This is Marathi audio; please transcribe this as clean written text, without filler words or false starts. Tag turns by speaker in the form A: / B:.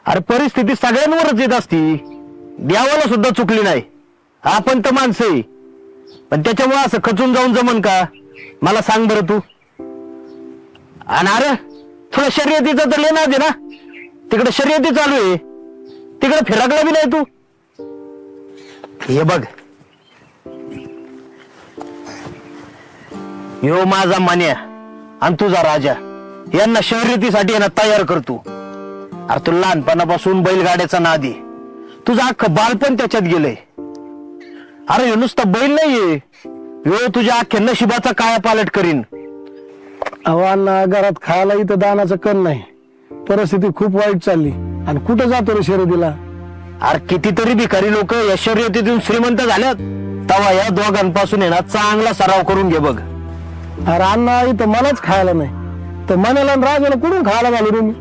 A: अरे परिस्थिती सगळ्यांवरच येत असती, देवाला सुद्धा चुकली नाही. आपण तर माणसं आहे, पण त्याच्यामुळे असं खचून जाऊन जमन का? मला सांग बरं तू. आणि अरे थोडं शर्यतीचं तर लेणार दे ना, तिकडे शर्यती चालू आहे, तिकडे फिरकला बी नाही तू. हे बघ, ह्यो माझा मान्या आणि तुझा राजा यांना शर्यतीसाठी यांना तयार करतो. अरे तू लहानपणापासून बैलगाड्याचा नादी, तुझं अख्खं बालपण त्याच्यात गेलंय. अरे ह्यो नुसता बैल नाहीये, ह्यो तुझ्या अख्ख्या नशिबाचा काया पालट करीन.
B: अण्णा घरात खायला इथं दानाचं कण नाही, परिस्थिती खूप वाईट चालली आणि कुठं जातो रे शर्यतीला?
A: अरे कितीतरी भिकारी लोक या शर्यतीतून श्रीमंत झाल्यात, तवा या दोघांपासून आहे ना चांगला सराव करून घे बघ.
B: अरे अण्णा इथं मलाच खायला नाही तर मनाला आणि राजाला कुठून खायला घालू रे मी?